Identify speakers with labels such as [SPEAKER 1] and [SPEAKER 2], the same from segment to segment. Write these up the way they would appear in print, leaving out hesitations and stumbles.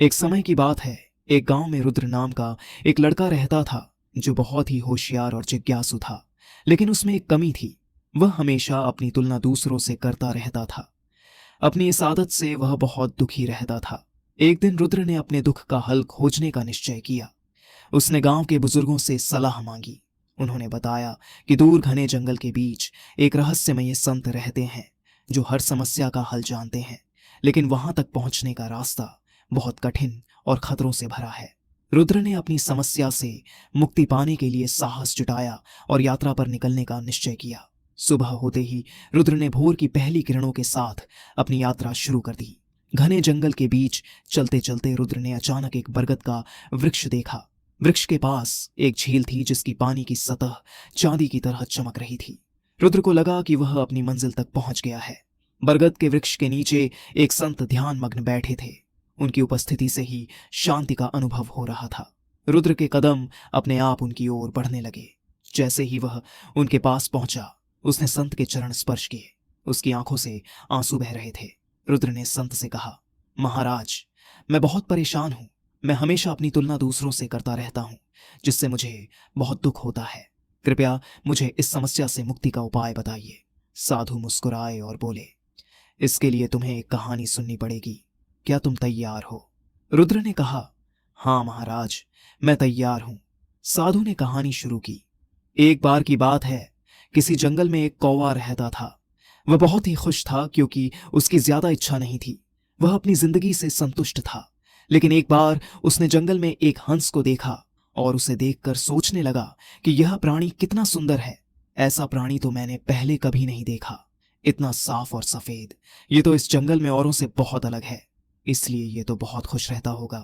[SPEAKER 1] एक समय की बात है। एक गांव में रुद्र नाम का एक लड़का रहता था जो बहुत ही होशियार और जिज्ञासु था। लेकिन उसमें एक कमी थी। वह हमेशा अपनी तुलना दूसरों से करता रहता था। अपनी इस आदत से वह बहुत दुखी रहता था। एक दिन रुद्र ने अपने दुख का हल खोजने का निश्चय किया। उसने गांव के बुजुर्गों से सलाह मांगी। उन्होंने बताया कि दूर घने जंगल के बीच एक रहस्यमय संत रहते हैं जो हर समस्या का हल जानते हैं। लेकिन वहां तक पहुंचने का रास्ता बहुत कठिन और खतरों से भरा है। रुद्र ने अपनी समस्या से मुक्ति पाने के लिए साहस जुटाया और यात्रा पर निकलने का निश्चय किया। सुबह होते ही रुद्र ने भोर की पहली किरणों के साथ अपनी यात्रा शुरू कर दी। घने जंगल के बीच चलते चलते रुद्र ने अचानक एक बरगद का वृक्ष देखा। वृक्ष के पास एक झील थी जिसकी पानी की सतह चांदी की तरह चमक रही थी। रुद्र को लगा कि वह अपनी मंजिल तक पहुंच गया है। बरगद के वृक्ष के नीचे एक संत ध्यान मग्न बैठे थे। उनकी उपस्थिति से ही शांति का अनुभव हो रहा था। रुद्र के कदम अपने आप उनकी ओर बढ़ने लगे। जैसे ही वह उनके पास पहुंचा, उसने संत के चरण स्पर्श किए। उसकी आंखों से आंसू बह रहे थे। रुद्र ने संत से कहा, महाराज, मैं बहुत परेशान हूं। मैं हमेशा अपनी तुलना दूसरों से करता रहता हूं, जिससे मुझे बहुत दुख होता है। कृपया मुझे इस समस्या से मुक्ति का उपाय बताइए। साधु मुस्कुराए और बोले, इसके लिए तुम्हें एक कहानी सुननी पड़ेगी। क्या तुम तैयार हो? रुद्र ने कहा, हाँ महाराज, मैं तैयार हूं। साधु ने कहानी शुरू की। एक बार की बात है। किसी जंगल में एक कौवा रहता था। वह बहुत ही खुश था क्योंकि उसकी ज्यादा इच्छा नहीं थी। वह अपनी जिंदगी से संतुष्ट था। लेकिन एक बार उसने जंगल में एक हंस को देखा और उसे देखकर सोचने लगा कि यह प्राणी कितना सुंदर है। ऐसा प्राणी तो मैंने पहले कभी नहीं देखा। इतना साफ और सफेद। ये तो इस जंगल में औरों से बहुत अलग है, इसलिए ये तो बहुत खुश रहता होगा।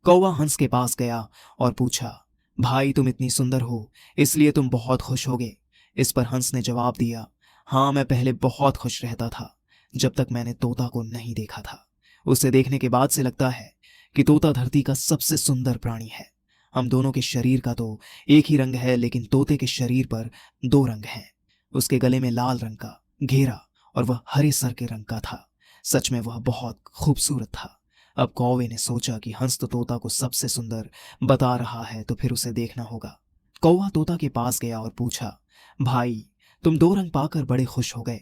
[SPEAKER 1] कौवा हंस के पास गया और पूछा, भाई, तुम इतनी सुंदर हो, इसलिए तुम बहुत खुश होगे। इस पर हंस ने जवाब दिया, हाँ, मैं पहले बहुत खुश रहता था, जब तक मैंने तोता को नहीं देखा था। उसे देखने के बाद से लगता है कि तोता धरती का सबसे सुंदर प्राणी है। हम दोनों के शरीर का तो एक ही रंग है, लेकिन तोते के शरीर पर दो रंग हैं। उसके गले में लाल रंग का घेरा और वह हरे सर के रंग का था। सच में वह बहुत खूबसूरत था। अब कौवे ने सोचा कि हंस तो तोता को सबसे सुंदर बता रहा है, तो फिर उसे देखना होगा। कौवा तोता के पास गया और पूछा, भाई, तुम दो रंग पाकर बड़े खुश हो गए।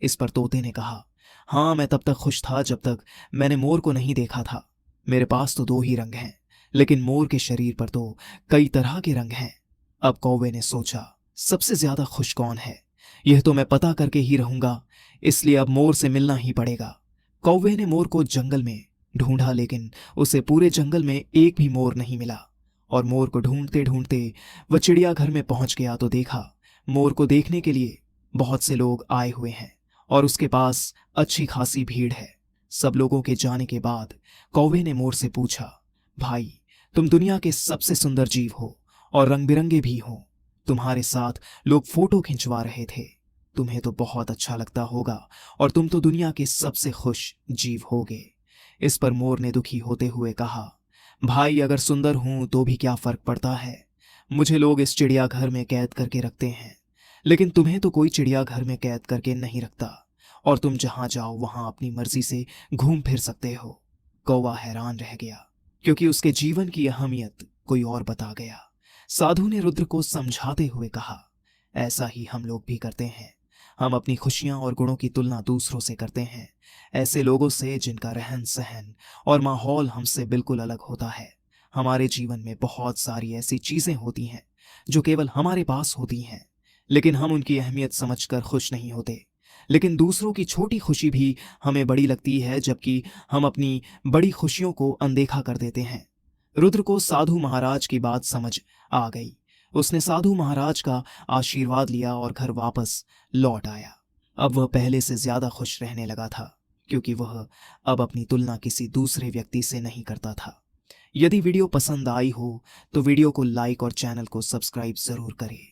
[SPEAKER 1] इस पर तोते ने कहा, हाँ, मैं तब तक खुश था जब तक मैंने मोर को नहीं देखा था। मेरे पास तो दो ही रंग हैं, लेकिन मोर के शरीर पर तो कई तरह के रंग हैं। अब कौवे ने सोचा, सबसे ज्यादा खुश कौन है, यह तो मैं पता करके ही रहूंगा, इसलिए अब मोर से मिलना ही पड़ेगा। कौवे ने मोर को जंगल में ढूंढा, लेकिन उसे पूरे जंगल में एक भी मोर नहीं मिला। और मोर को ढूंढते ढूंढते वह चिड़ियाघर में पहुंच गया तो देखा, मोर को देखने के लिए बहुत से लोग आए हुए हैं और उसके पास अच्छी खासी भीड़ है। सब लोगों के जाने के बाद कौवे ने मोर से पूछा, भाई, तुम दुनिया के सबसे सुंदर जीव हो और रंग बिरंगे भी हो। तुम्हारे साथ लोग फोटो खिंचवा रहे थे। तुम्हें तो बहुत अच्छा लगता होगा और तुम तो दुनिया के सबसे खुश जीव होगे। इस पर मोर ने दुखी होते हुए कहा, भाई, अगर सुंदर हूं तो भी क्या फर्क पड़ता है। मुझे लोग इस चिड़ियाघर में कैद करके रखते हैं, लेकिन तुम्हें तो कोई चिड़ियाघर में कैद करके नहीं रखता और तुम जहां जाओ वहां अपनी मर्जी से घूम फिर सकते हो। कौवा हैरान रह गया क्योंकि उसके जीवन की अहमियत कोई और बता गया। साधु ने रुद्र को समझाते हुए कहा, ऐसा ही हम लोग भी करते हैं। हम अपनी खुशियां और गुणों की तुलना दूसरों से करते हैं, ऐसे लोगों से जिनका रहन सहन और माहौल हमसे बिल्कुल अलग होता है। हमारे जीवन में बहुत सारी ऐसी चीजें होती हैं जो केवल हमारे पास होती हैं, लेकिन हम उनकी अहमियत समझकर खुश नहीं होते। लेकिन दूसरों की छोटी खुशी भी हमें बड़ी लगती है, जबकि हम अपनी बड़ी खुशियों को अनदेखा कर देते हैं। रुद्र को साधु महाराज की बात समझ आ गई। उसने साधु महाराज का आशीर्वाद लिया और घर वापस लौट आया। अब वह पहले से ज्यादा खुश रहने लगा था, क्योंकि वह अब अपनी तुलना किसी दूसरे व्यक्ति से नहीं करता था। यदि वीडियो पसंद आई हो तो वीडियो को लाइक और चैनल को सब्सक्राइब जरूर करें।